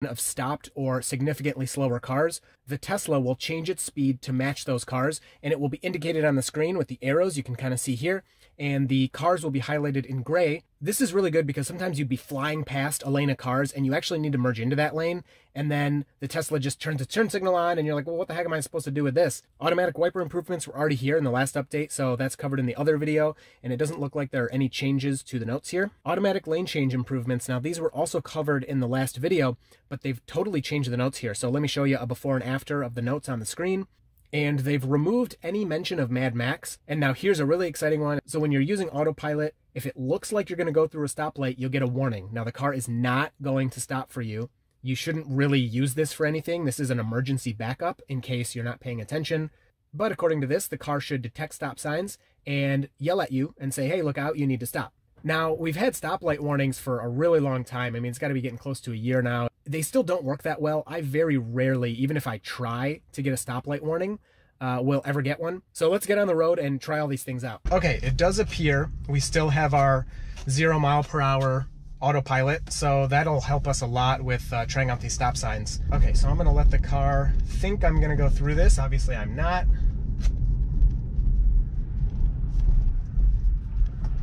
of stopped or significantly slower cars, the Tesla will change its speed to match those cars, and it will be indicated on the screen with the arrows you can kind of see here, and the cars will be highlighted in gray. This is really good because sometimes you'd be flying past a lane of cars and you actually need to merge into that lane, and then the Tesla just turns its turn signal on and you're like, well, what the heck am I supposed to do with this? Automatic wiper improvements were already here in the last update, so that's covered in the other video, and it doesn't look like there are any changes to the notes here. Automatic lane change improvements, now these were also covered in the last video, but they've totally changed the notes here. So let me show you a before and after of the notes on the screen. And they've removed any mention of Mad Max. And now here's a really exciting one. So when you're using autopilot, if it looks like you're going to go through a stoplight, you'll get a warning. Now the car is not going to stop for you. You shouldn't really use this for anything. This is an emergency backup in case you're not paying attention. But according to this, the car should detect stop signs and yell at you and say, hey, look out, you need to stop. Now, we've had stoplight warnings for a really long time. I mean, it's got to be getting close to a year now. They still don't work that well. I very rarely, even if I try to get a stoplight warning, will ever get one. So let's get on the road and try all these things out. Okay, it does appear we still have our 0 mile per hour autopilot, so that'll help us a lot with trying out these stop signs. Okay, so I'm gonna let the car think I'm gonna go through this. Obviously, I'm not.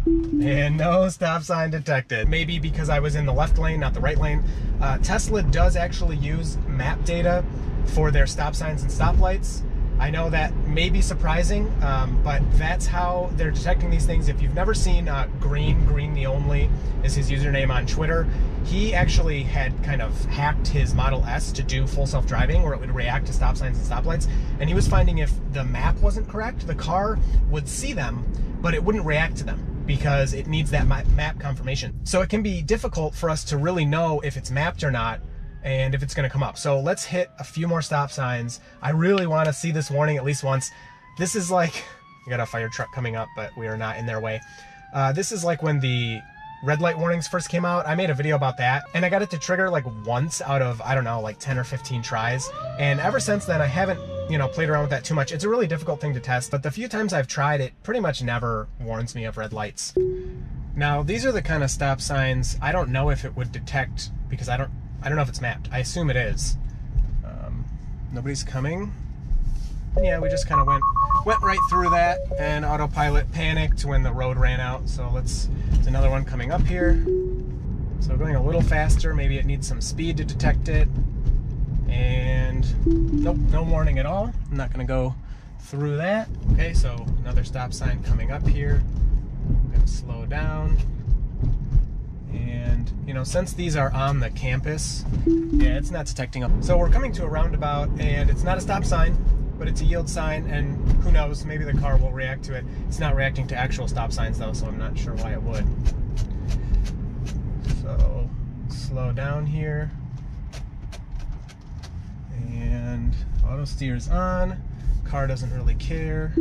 And no stop sign detected. Maybe because I was in the left lane, not the right lane. Tesla does actually use map data for their stop signs and stoplights. I know that may be surprising, but that's how they're detecting these things. If you've never seen Green the Only is his username on Twitter, he actually had kind of hacked his Model S to do full self-driving where it would react to stop signs and stoplights. And he was finding if the map wasn't correct, the car would see them, but it wouldn't react to them, because it needs that map confirmation. So it can be difficult for us to really know if it's mapped or not and if it's gonna come up. So let's hit a few more stop signs. I really wanna see this warning at least once. This is like, we got a fire truck coming up, but we are not in their way. This is like when the red light warnings first came out. I made a video about that, and I got it to trigger like once out of, I don't know, like 10 or 15 tries. And ever since then, I haven't, played around with that too much. It's a really difficult thing to test, but the few times I've tried it, pretty much never warns me of red lights. Now, these are the kind of stop signs I don't know if it would detect, because I don't know if it's mapped. I assume it is. Nobody's coming. Yeah, we just kind of went right through that, and autopilot panicked when the road ran out. So there's another one coming up here. So going a little faster, maybe it needs some speed to detect it. And nope, no warning at all. I'm not gonna go through that. Okay, so another stop sign coming up here. I'm gonna slow down. And, since these are on the campus, yeah, it's not detecting them. So we're coming to a roundabout, and it's not a stop sign, but it's a yield sign, and who knows, maybe the car will react to it. It's not reacting to actual stop signs though, so I'm not sure why it would. So, slow down here. And auto steer's on. Car doesn't really care.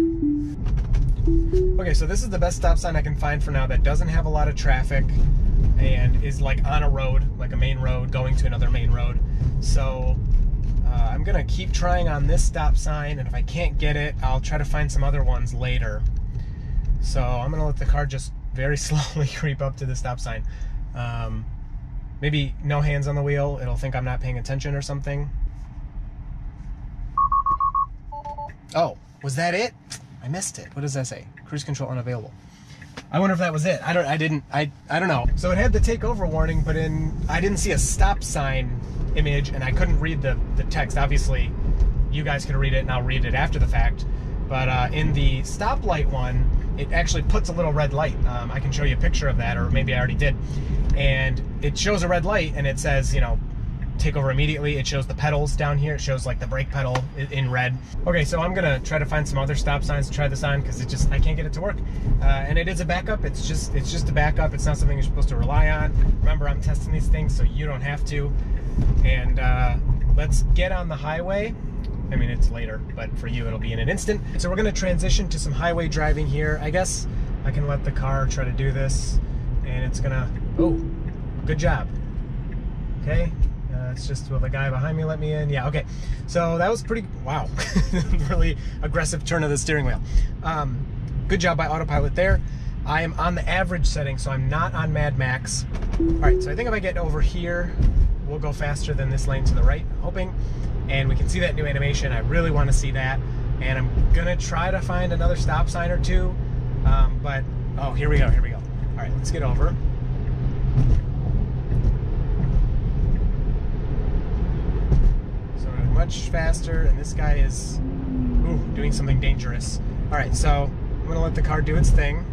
Okay, so this is the best stop sign I can find for now that doesn't have a lot of traffic and is like on a road, like a main road going to another main road. So I'm gonna keep trying on this stop sign, and if I can't get it, I'll try to find some other ones later. So I'm gonna let the car just very slowly creep up to the stop sign. Maybe no hands on the wheel, it'll think I'm not paying attention or something. Oh, was that it? I missed it. What does that say? Cruise control unavailable. I wonder if that was it. I don't know. So it had the takeover warning, but I didn't see a stop sign image, and I couldn't read the text. Obviously, you guys can read it, and I'll read it after the fact. But in the stoplight one, it actually puts a little red light. I can show you a picture of that, or maybe I already did. And it shows a red light, and it says, take over immediately. It shows the pedals down here. It shows like the brake pedal in red. Okay, so I'm gonna try to find some other stop signs to try this on, because I can't get it to work. And it is a backup. It's just a backup. It's not something you're supposed to rely on. Remember, I'm testing these things so you don't have to. And let's get on the highway. I mean, it's later, but for you it'll be in an instant. So we're gonna transition to some highway driving here. I guess I can let the car try to do this, and it's gonna, oh, good job. Okay. It's just, will the guy behind me let me in? Yeah, okay. So that was pretty, wow. Really aggressive turn of the steering wheel. Good job by autopilot there. I am on the average setting, so I'm not on Mad Max. All right, so I think if I get over here, we'll go faster than this lane to the right, I'm hoping. And we can see that new animation. I really want to see that. And I'm gonna try to find another stop sign or two. But, oh, here we go. All right, let's get over. So we're much faster, and this guy is, ooh, doing something dangerous. All right, so I'm gonna let the car do its thing.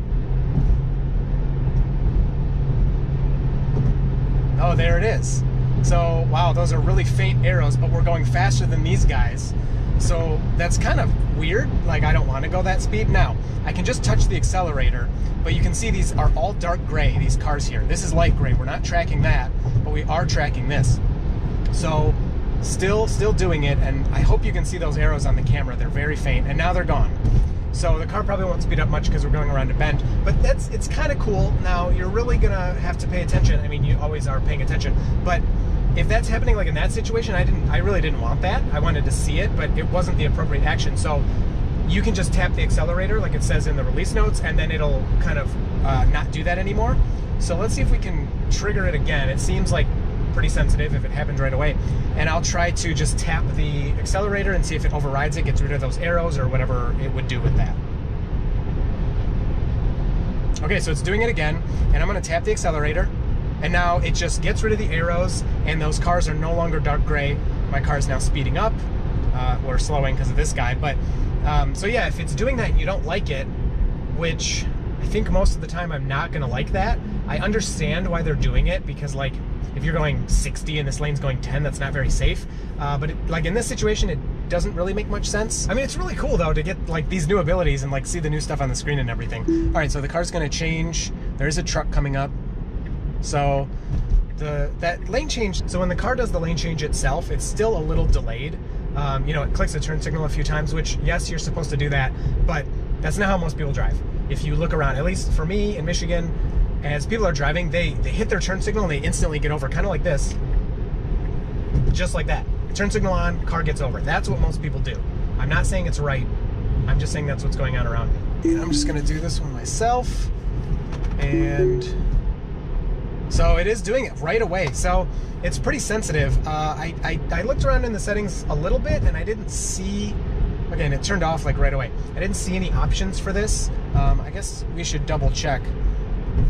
Oh, there it is. So, wow, those are really faint arrows, but we're going faster than these guys. So that's kind of weird. Like, I don't want to go that speed. Now, I can just touch the accelerator, but you can see these are all dark gray, these cars here. This is light gray. We're not tracking that, but we are tracking this. So still doing it, and I hope you can see those arrows on the camera. They're very faint, and now they're gone. So the car probably won't speed up much because we're going around a bend, but it's kind of cool. Now, you're really gonna have to pay attention. I mean, you always are paying attention, but if that's happening like in that situation, I really didn't want that. I wanted to see it, but it wasn't the appropriate action. So you can just tap the accelerator like it says in the release notes, and then it'll kind of not do that anymore. So let's see if we can trigger it again. It seems like pretty sensitive if it happens right away. And I'll try to just tap the accelerator and see if it overrides it, gets rid of those arrows or whatever it would do with that. Okay, so it's doing it again, and I'm gonna tap the accelerator, and now it just gets rid of the arrows, and those cars are no longer dark gray. My car is now speeding up, or slowing because of this guy. But so yeah, if it's doing that and you don't like it, which I think most of the time I'm not gonna like that, I understand why they're doing it, because like if you're going 60 and this lane's going 10, that's not very safe. But like in this situation, it doesn't really make much sense. I mean, it's really cool though to get like these new abilities and like see the new stuff on the screen and everything. All right, so the car's gonna change. There is a truck coming up. So that lane change, so when the car does the lane change itself, it's still a little delayed. You know, it clicks the turn signal a few times, which yes, you're supposed to do that, but that's not how most people drive. If you look around, at least for me in Michigan, as people are driving, they hit their turn signal and they instantly get over, kind of like this. Just like that. Turn signal on, car gets over. That's what most people do. I'm not saying it's right. I'm just saying that's what's going on around me. And I'm just gonna do this one myself. And so it is doing it right away. So it's pretty sensitive. I looked around in the settings a little bit and I didn't see, okay, and it turned off like right away. I didn't see any options for this. I guess we should double check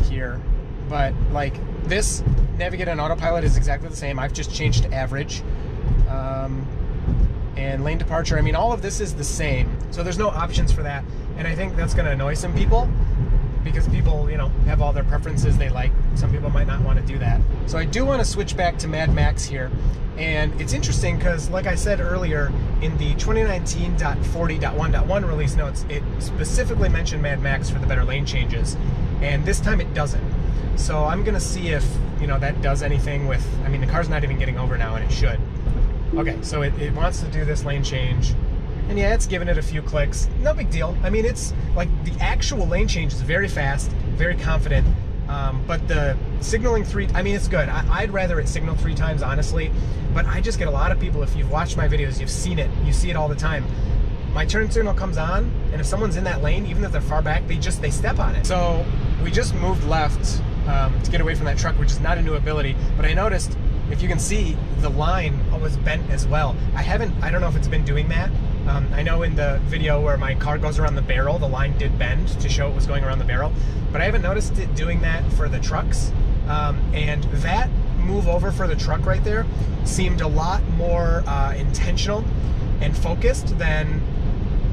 here. But like this, navigate on autopilot is exactly the same. I've just changed to average. And lane departure, I mean, all of this is the same. So there's no options for that. And I think that's gonna annoy some people, because people, you know, have all their preferences they like. Some people might not want to do that. So I do want to switch back to Mad Max here. And it's interesting because, like I said earlier, in the 2019.40.1.1 release notes, it specifically mentioned Mad Max for the better lane changes. And this time it doesn't. So I'm going to see if, you know, that does anything with, I mean, the car's not even getting over now, and it should. Okay, so it wants to do this lane change. And yeah, it's giving it a few clicks. No big deal. I mean, it's like the actual lane change is very fast, very confident. But the signaling I mean, it's good. I'd rather it signal 3 times, honestly. But I just get a lot of people, if you've watched my videos, you've seen it. You see it all the time. My turn signal comes on, and if someone's in that lane, even if they're far back, they step on it. So we just moved left to get away from that truck, which is not a new ability. But I noticed, if you can see, the line was bent as well. I don't know if it's been doing that. I know in the video where my car goes around the barrel, the line did bend to show it was going around the barrel, but I haven't noticed it doing that for the trucks. And that move over for the truck right there seemed a lot more intentional and focused than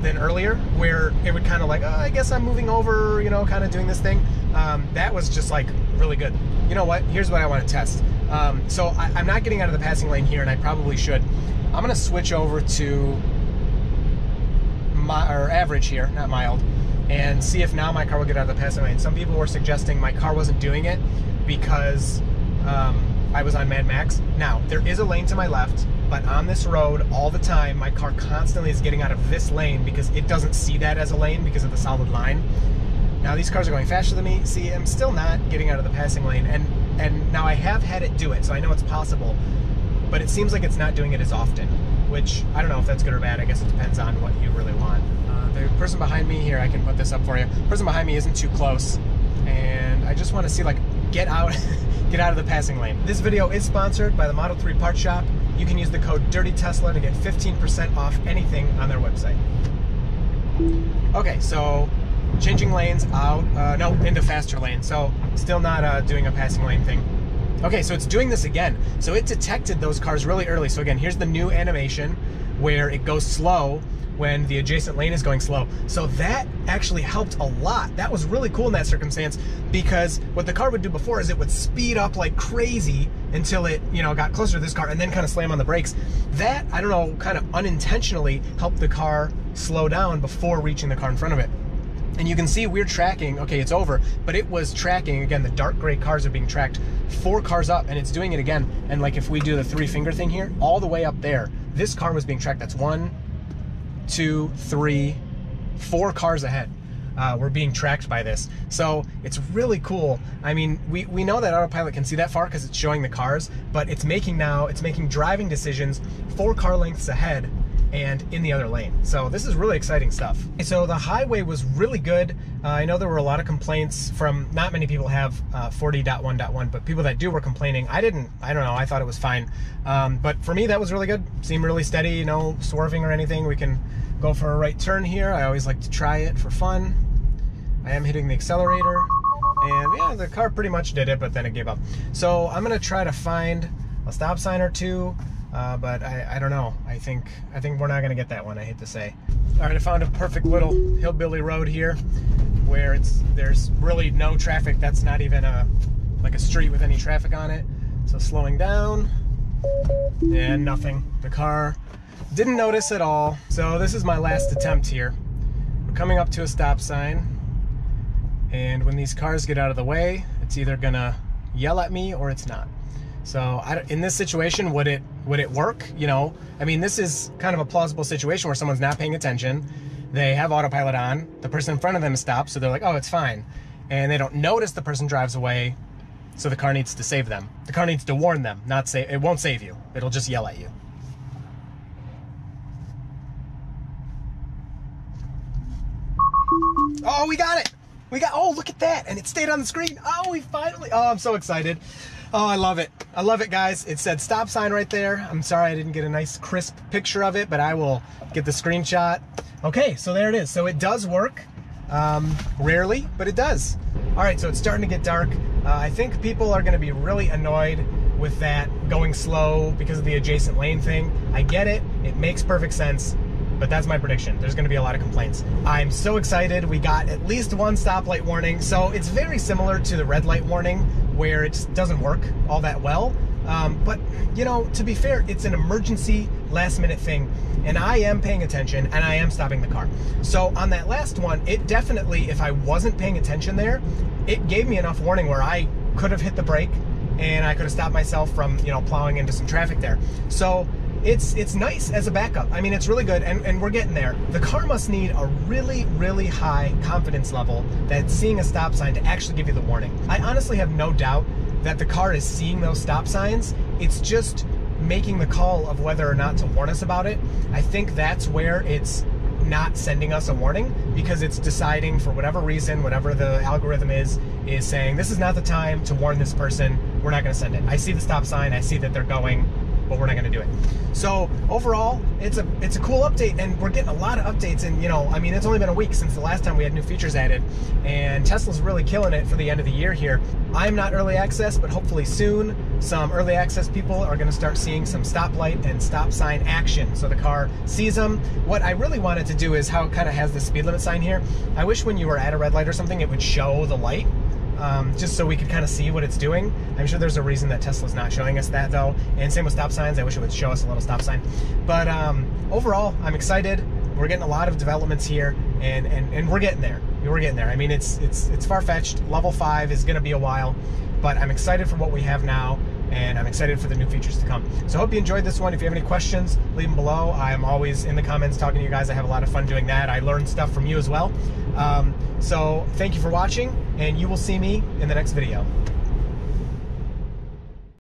earlier, where it would kind of like, oh, I guess I'm moving over, you know, kind of doing this thing. That was just like really good. You know what? Here's what I want to test. So I'm not getting out of the passing lane here, and I probably should. I'm going to switch over to average here, not mild, and see if now my car will get out of the passing lane. Some people were suggesting my car wasn't doing it because I was on Mad Max. Now, there is a lane to my left, but on this road all the time, my car constantly is getting out of this lane because it doesn't see that as a lane because of the solid line. Now these cars are going faster than me. See, I'm still not getting out of the passing lane, and now I have had it do it, so I know it's possible, but it seems like it's not doing it as often, which I don't know if that's good or bad. I guess it depends on what you really want. The person behind me here, I can put this up for you. The person behind me isn't too close, and I just want to see, like, get out get out of the passing lane. This video is sponsored by the Model 3 Parts Shop. You can use the code DIRTYTESLA to get 15% off anything on their website. Okay, so changing lanes out, no, into faster lane. So still not doing a passing lane thing. Okay, so it's doing this again. So it detected those cars really early. So again, here's the new animation where it goes slow when the adjacent lane is going slow. So that actually helped a lot. That was really cool in that circumstance, because what the car would do before is it would speed up like crazy until it, you know, got closer to this car and then kind of slam on the brakes. That, I don't know, kind of unintentionally helped the car slow down before reaching the car in front of it. And you can see we're tracking, okay, it's over, but it was tracking, again, the dark gray cars are being tracked 4 cars up, and it's doing it again. And like if we do the 3-finger thing here, all the way up there, this car was being tracked. That's 1, 2, 3, 4 cars ahead. We're being tracked by this. So it's really cool. I mean, we know that autopilot can see that far because it's showing the cars, but it's making driving decisions 4 car lengths ahead and in the other lane. So this is really exciting stuff. So the highway was really good. I know there were a lot of complaints from, not many people have 40.1.1, but people that do were complaining. I don't know, I thought it was fine. But for me, that was really good. Seemed really steady, no swerving or anything. We can go for a right turn here. I always like to try it for fun. I am hitting the accelerator, and yeah, the car pretty much did it, but then it gave up. So I'm gonna try to find a stop sign or two, but I don't know. I think we're not gonna get that one, I hate to say. All right, I found a perfect little hillbilly road here where there's really no traffic. That's not even like a street with any traffic on it. So slowing down, and nothing. The car didn't notice at all. So this is my last attempt here. We're coming up to a stop sign, and when these cars get out of the way, it's either gonna yell at me or it's not. So in this situation, would it work? You know, I mean, this is kind of a plausible situation where someone's not paying attention. They have autopilot on. The person in front of them stops, so they're like, oh, it's fine. And they don't notice the person drives away, so the car needs to save them. The car needs to warn them, not say, it won't save you. It'll just yell at you. Oh, we got it. Oh, look at that. And it stayed on the screen. Oh, we finally, oh, I'm so excited. Oh, I love it. I love it, guys. It said stop sign right there. I'm sorry I didn't get a nice crisp picture of it, but I will get the screenshot. Okay, so there it is. So it does work. Rarely, but it does. All right, so it's starting to get dark. I think people are gonna be really annoyed with that going slow because of the adjacent lane thing. I get it. It makes perfect sense. But that's my prediction. There's gonna be a lot of complaints. I'm so excited. We got at least 1 stoplight warning. So it's very similar to the red light warning where it just doesn't work all that well. But you know, to be fair, it's an emergency last minute thing, and I am paying attention and I am stopping the car. So on that last one, it definitely, if I wasn't paying attention there, it gave me enough warning where I could have hit the brake and I could have stopped myself from, you know, plowing into some traffic there. So it's nice as a backup. I mean, it's really good, and we're getting there. The car must need a really, really high confidence level that seeing a stop sign to actually give you the warning. I honestly have no doubt that the car is seeing those stop signs. It's just making the call of whether or not to warn us about it. I think that's where it's not sending us a warning, because it's deciding for whatever reason, whatever the algorithm is saying, this is not the time to warn this person. We're not gonna send it. I see the stop sign, I see that they're going, but we're not gonna do it. So overall, it's a cool update, and we're getting a lot of updates. And you know, I mean, it's only been a week since the last time we had new features added, and Tesla's really killing it for the end of the year here. I'm not early access, but hopefully soon some early access people are gonna start seeing some stoplight and stop sign action, so the car sees them. What I really wanted to do is how it kind of has the speed limit sign here. I wish when you were at a red light or something, it would show the light. Just so we could kind of see what it's doing. I'm sure there's a reason that Tesla's not showing us that though. And same with stop signs. I wish it would show us a little stop sign. But overall, I'm excited. We're getting a lot of developments here, and we're getting there. We're getting there. I mean, it's far-fetched. Level 5 is going to be a while, but I'm excited for what we have now, and I'm excited for the new features to come. So I hope you enjoyed this one. If you have any questions, leave them below. I'm always in the comments talking to you guys. I have a lot of fun doing that. I learn stuff from you as well. So thank you for watching, and you will see me in the next video.